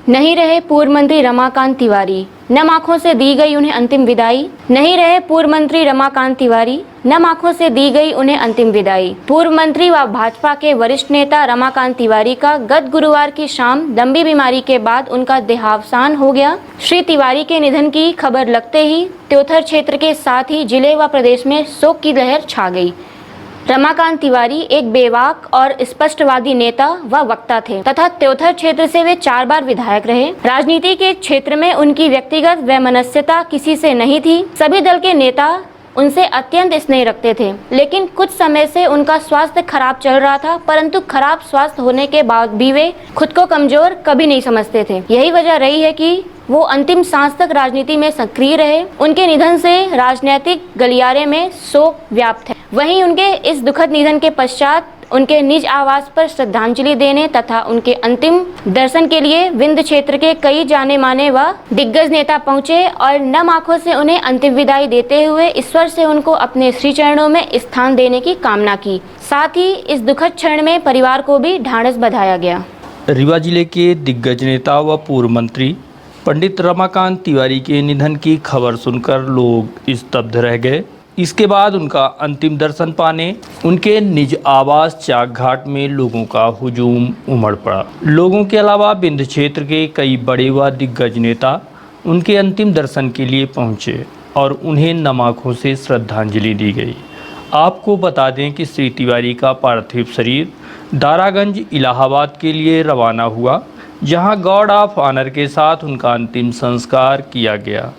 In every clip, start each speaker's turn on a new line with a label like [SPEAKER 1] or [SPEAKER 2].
[SPEAKER 1] नहीं रहे पूर्व मंत्री रमाकांत तिवारी, नम आंखों से दी गई उन्हें अंतिम विदाई। नहीं रहे पूर्व मंत्री रमाकांत तिवारी, नम आंखों से दी गई उन्हें अंतिम विदाई। पूर्व मंत्री व भाजपा के वरिष्ठ नेता रमाकांत तिवारी का गत गुरुवार की शाम लंबी बीमारी के बाद उनका देहावसान हो गया। श्री तिवारी के निधन की खबर लगते ही त्योथर क्षेत्र के साथ ही जिले व प्रदेश में शोक की लहर छा गई। रमाकांत तिवारी एक बेबाक और स्पष्टवादी नेता व वक्ता थे तथा त्योथर क्षेत्र से वे 4 बार विधायक रहे। राजनीति के क्षेत्र में उनकी व्यक्तिगत वैमनस्यता किसी से नहीं थी। सभी दल के नेता उनसे अत्यंत स्नेह रखते थे, लेकिन कुछ समय से उनका स्वास्थ्य खराब चल रहा था, परंतु खराब स्वास्थ्य होने के बाद भी वे खुद को कमजोर कभी नहीं समझते थे। यही वजह रही है कि वो अंतिम सांस तक राजनीति में सक्रिय रहे। उनके निधन से राजनीतिक गलियारे में शोक व्याप्त है। वहीं उनके इस दुखद निधन के पश्चात उनके निज आवास पर श्रद्धांजलि देने तथा उनके अंतिम दर्शन के लिए विंध्य क्षेत्र के कई जाने माने व दिग्गज नेता पहुंचे और नम आंखों से उन्हें अंतिम विदाई देते हुए ईश्वर से उनको अपने श्री चरणों में स्थान देने की कामना की। साथ ही इस दुखद क्षण में परिवार को भी ढांढस बंधाया गया।
[SPEAKER 2] रीवा जिले के दिग्गज नेता व पूर्व मंत्री पंडित रमाकांत तिवारी के निधन की खबर सुनकर लोग स्तब्ध रह गए। इसके बाद उनका अंतिम दर्शन पाने उनके निज आवास चाक घाट में लोगों का हुजूम उमड़ पड़ा। लोगों के अलावा विंध्य क्षेत्र के कई बड़े व दिग्गज नेता उनके अंतिम दर्शन के लिए पहुंचे और उन्हें नम आंखों से श्रद्धांजलि दी गई। आपको बता दें कि श्री तिवारी का पार्थिव शरीर दारागंज इलाहाबाद के लिए रवाना हुआ, जहां गार्ड ऑफ ऑनर के साथ उनका अंतिम संस्कार किया गया।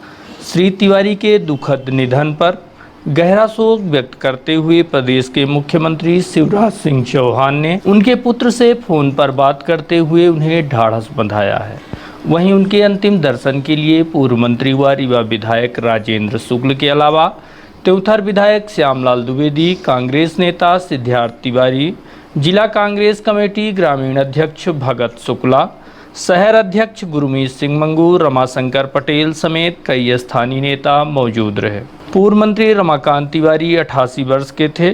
[SPEAKER 2] श्री तिवारी के दुखद निधन पर गहरा शोक व्यक्त करते हुए प्रदेश के मुख्यमंत्री शिवराज सिंह चौहान ने उनके पुत्र से फोन पर बात करते हुए उन्हें ढाढ़स बंधाया है। वहीं उनके अंतिम दर्शन के लिए पूर्व मंत्री व रीवा विधायक राजेंद्र शुक्ल के अलावा त्योथर विधायक श्यामलाल द्विवेदी, कांग्रेस नेता सिद्धार्थ तिवारी, जिला कांग्रेस कमेटी ग्रामीण अध्यक्ष भगत शुक्ला, शहर अध्यक्ष गुरमीत सिंह मंगू, रमाशंकर पटेल समेत कई स्थानीय नेता मौजूद रहे। पूर्व मंत्री रमाकांत तिवारी 88 वर्ष के थे।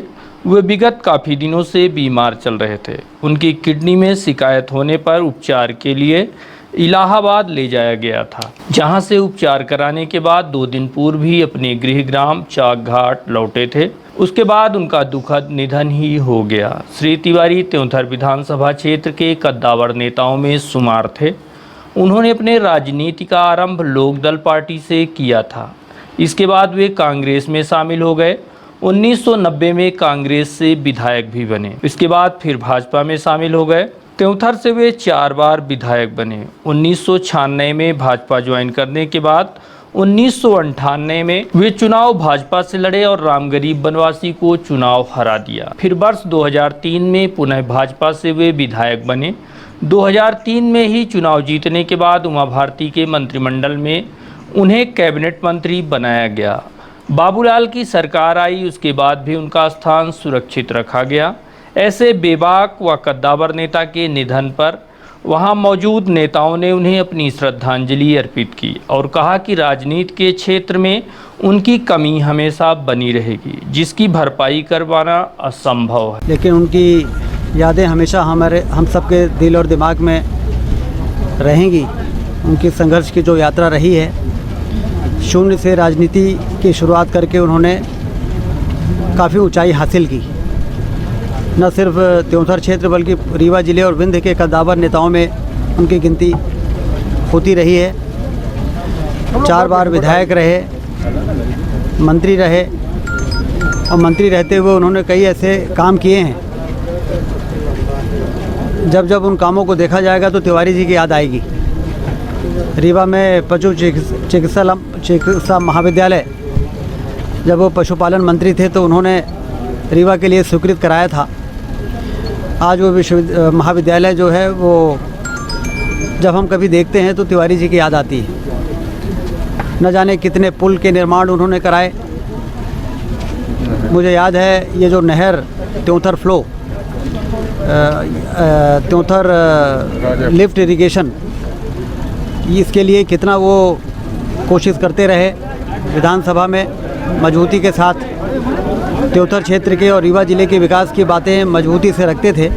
[SPEAKER 2] वे विगत काफ़ी दिनों से बीमार चल रहे थे। उनकी किडनी में शिकायत होने पर उपचार के लिए इलाहाबाद ले जाया गया था, जहां से उपचार कराने के बाद 2 दिन पूर्व ही अपने गृह ग्राम चाक घाट लौटे थे। उसके बाद उनका दुखद निधन ही हो गया। श्री तिवारी त्योथर विधानसभा क्षेत्र के कद्दावर नेताओं में शुमार थे। उन्होंने अपने राजनीति का आरंभ लोकदल पार्टी से किया था। इसके बाद वे कांग्रेस में शामिल हो गए। 1990 में कांग्रेस से विधायक भी बने। इसके बाद फिर भाजपा में शामिल हो गए। त्योथर से वे 4 बार विधायक बने। 1996 में भाजपा ज्वाइन करने के बाद 1998 में वे चुनाव भाजपा से लड़े और रामगरीब बनवासी को चुनाव हरा दिया। फिर वर्ष 2003 में पुनः भाजपा से वे विधायक बने। 2003 में ही चुनाव जीतने के बाद उमा भारती के मंत्रिमंडल में उन्हें कैबिनेट मंत्री बनाया गया। बाबूलाल की सरकार आई, उसके बाद भी उनका स्थान सुरक्षित रखा गया। ऐसे बेबाक व कद्दावर नेता के निधन पर वहां मौजूद नेताओं ने उन्हें अपनी श्रद्धांजलि अर्पित की और कहा कि राजनीति के क्षेत्र में उनकी कमी हमेशा बनी रहेगी, जिसकी भरपाई करवाना असंभव है।
[SPEAKER 3] लेकिन उनकी यादें हमेशा हम सबके दिल और दिमाग में रहेंगी। उनकी संघर्ष की जो यात्रा रही है, शून्य से राजनीति की शुरुआत करके उन्होंने काफ़ी ऊंचाई हासिल की। न सिर्फ त्योथर क्षेत्र बल्कि रीवा जिले और विंध्य के कद्दावर नेताओं में उनकी गिनती होती रही है। 4 बार विधायक रहे, मंत्री रहे और मंत्री रहते हुए उन्होंने कई ऐसे काम किए हैं, जब जब उन कामों को देखा जाएगा तो तिवारी जी की याद आएगी। रीवा में पशु चिकित्सा महाविद्यालय, जब वो पशुपालन मंत्री थे तो उन्होंने रीवा के लिए स्वीकृत कराया था। आज वो महाविद्यालय जो है वो जब हम कभी देखते हैं तो तिवारी जी की याद आती है। न जाने कितने पुल के निर्माण उन्होंने कराए। मुझे याद है ये जो नहर Teonthar flow, Teonthar lift irrigation, इसके लिए कितना वो कोशिश करते रहे। विधानसभा में मजबूती के साथ त्योथर क्षेत्र के और रीवा जिले के विकास की बातें मजबूती से रखते थे।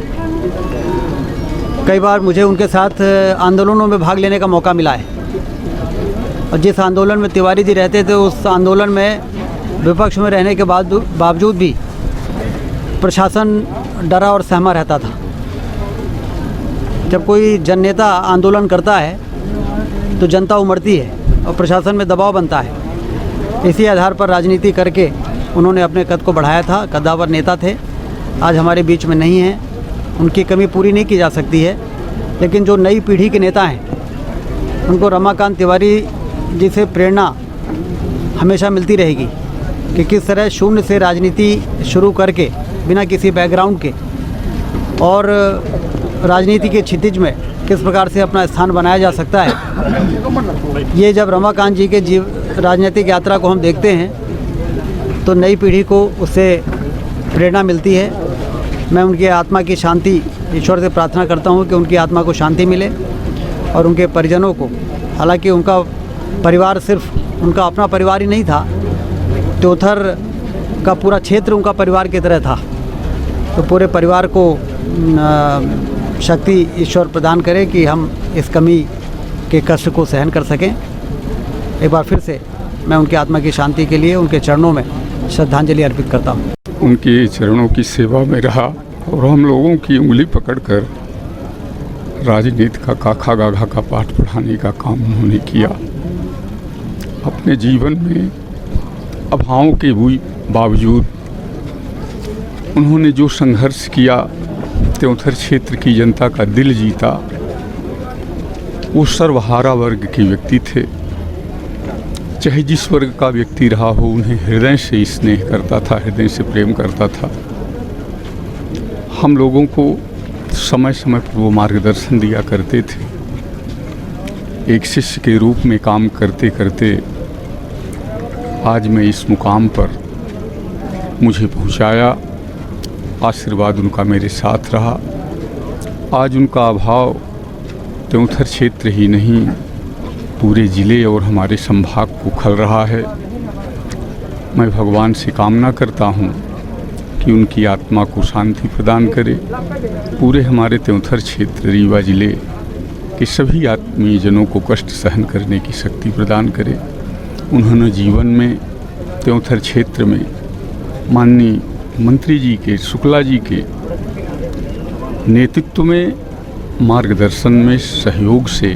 [SPEAKER 3] कई बार मुझे उनके साथ आंदोलनों में भाग लेने का मौका मिला है, और जिस आंदोलन में तिवारी जी रहते थे उस आंदोलन में विपक्ष में रहने के बावजूद भी प्रशासन डरा और सहमा रहता था। जब कोई जननेता आंदोलन करता है तो जनता उमड़ती है और प्रशासन में दबाव बनता है। इसी आधार पर राजनीति करके उन्होंने अपने कद को बढ़ाया था। कद्दावर नेता थे, आज हमारे बीच में नहीं हैं, उनकी कमी पूरी नहीं की जा सकती है। लेकिन जो नई पीढ़ी के नेता हैं उनको रमाकांत तिवारी जी से प्रेरणा हमेशा मिलती रहेगी कि किस तरह शून्य से राजनीति शुरू करके बिना किसी बैकग्राउंड के और राजनीति के क्षितिज में किस प्रकार से अपना स्थान बनाया जा सकता है। ये जब रमाकांत जी के राजनीतिक यात्रा को हम देखते हैं तो नई पीढ़ी को उससे प्रेरणा मिलती है। मैं उनकी आत्मा की शांति ईश्वर से प्रार्थना करता हूँ कि उनकी आत्मा को शांति मिले और उनके परिजनों को, हालांकि उनका परिवार सिर्फ उनका अपना परिवार ही नहीं था, त्योथर का पूरा क्षेत्र उनका परिवार की तरह था, तो पूरे परिवार को शक्ति ईश्वर प्रदान करे कि हम इस कमी के कष्ट को सहन कर सकें। एक बार फिर से मैं उनकी आत्मा की शांति के लिए उनके चरणों में श्रद्धांजलि अर्पित करता हूँ।
[SPEAKER 4] उनके चरणों की सेवा में रहा और हम लोगों की उंगली पकड़कर राजनीति का काखा गाघा का पाठ पढ़ाने का काम उन्होंने किया। अपने जीवन में अभावों के बावजूद उन्होंने जो संघर्ष किया, त्योंथर क्षेत्र की जनता का दिल जीता। वो सर्वहारा वर्ग के व्यक्ति थे, चाहे जिस वर्ग का व्यक्ति रहा हो, उन्हें हृदय से स्नेह करता था, हृदय से प्रेम करता था। हम लोगों को समय समय पर वो मार्गदर्शन दिया करते थे। एक शिष्य के रूप में काम करते करते आज मैं इस मुकाम पर मुझे पहुंचाया। आशीर्वाद उनका मेरे साथ रहा। आज उनका अभाव त्योंथर क्षेत्र ही नहीं, पूरे ज़िले और हमारे संभाग को खल रहा है। मैं भगवान से कामना करता हूँ कि उनकी आत्मा को शांति प्रदान करे। पूरे हमारे त्योंथर क्षेत्र रीवा ज़िले के सभी आत्मीय जनों को कष्ट सहन करने की शक्ति प्रदान करे। उन्होंने जीवन में त्योंथर क्षेत्र में माननीय मंत्री जी के, शुक्ला जी के नेतृत्व में, मार्गदर्शन में, सहयोग से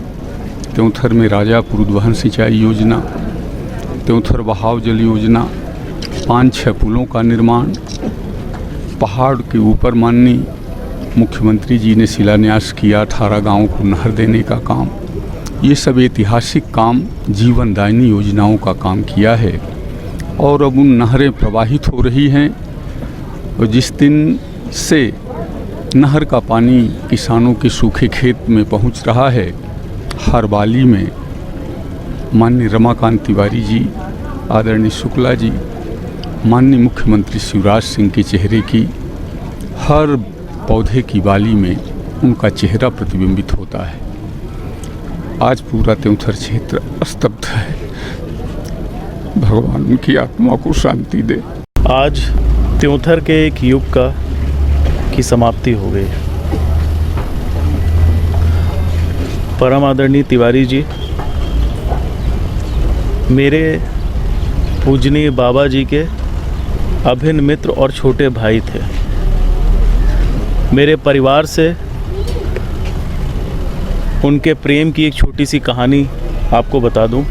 [SPEAKER 4] त्योंथर में राजापुर उद्वहन सिंचाई योजना, त्योंथर बहाव जल योजना, 5-6 पुलों का निर्माण, पहाड़ के ऊपर माननीय मुख्यमंत्री जी ने शिलान्यास किया 18 गाँव को नहर देने का काम। ये सब ऐतिहासिक काम, जीवनदायिनी योजनाओं का काम किया है। और अब उन नहरें प्रवाहित हो रही हैं और जिस दिन से नहर का पानी किसानों के सूखे खेत में पहुंच रहा है, हर बाली में माननीय रमाकांत तिवारी जी, आदरणीय शुक्ला जी, माननीय मुख्यमंत्री शिवराज सिंह के चेहरे की, हर पौधे की बाली में उनका चेहरा प्रतिबिंबित होता है। आज पूरा त्योंथर क्षेत्र स्तब्ध है। भगवान उनकी आत्मा को शांति दे।
[SPEAKER 5] आज त्योंथर के एक युग की समाप्ति हो गई। परम आदरणीय तिवारी जी मेरे पूजनीय बाबा जी के अभिन्न मित्र और छोटे भाई थे। मेरे परिवार से उनके प्रेम की एक छोटी सी कहानी आपको बता दूं।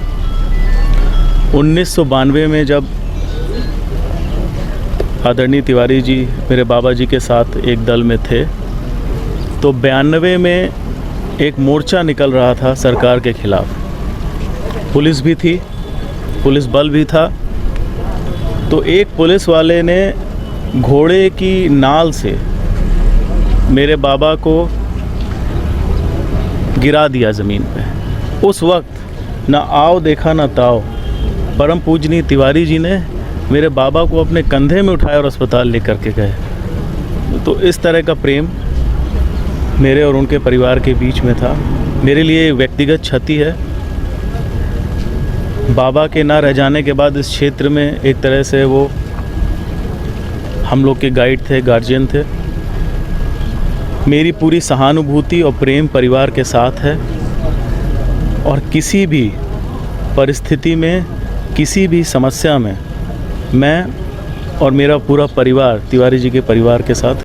[SPEAKER 5] 1992 में जब आदरणीय तिवारी जी मेरे बाबा जी के साथ एक दल में थे, तो 92 में एक मोर्चा निकल रहा था सरकार के खिलाफ। पुलिस भी थी, पुलिस बल भी था। तो एक पुलिस वाले ने घोड़े की नाल से मेरे बाबा को गिरा दिया ज़मीन पे। उस वक्त ना आओ देखा ना ताओ, परम पूजनीय तिवारी जी ने मेरे बाबा को अपने कंधे में उठाया और अस्पताल लेकर के गए। तो इस तरह का प्रेम मेरे और उनके परिवार के बीच में था। मेरे लिए व्यक्तिगत क्षति है। बाबा के ना रह जाने के बाद इस क्षेत्र में एक तरह से वो हम लोग के गाइड थे, गार्जियन थे। मेरी पूरी सहानुभूति और प्रेम परिवार के साथ है और किसी भी परिस्थिति में, किसी भी समस्या में मैं और मेरा पूरा परिवार तिवारी जी के परिवार के साथ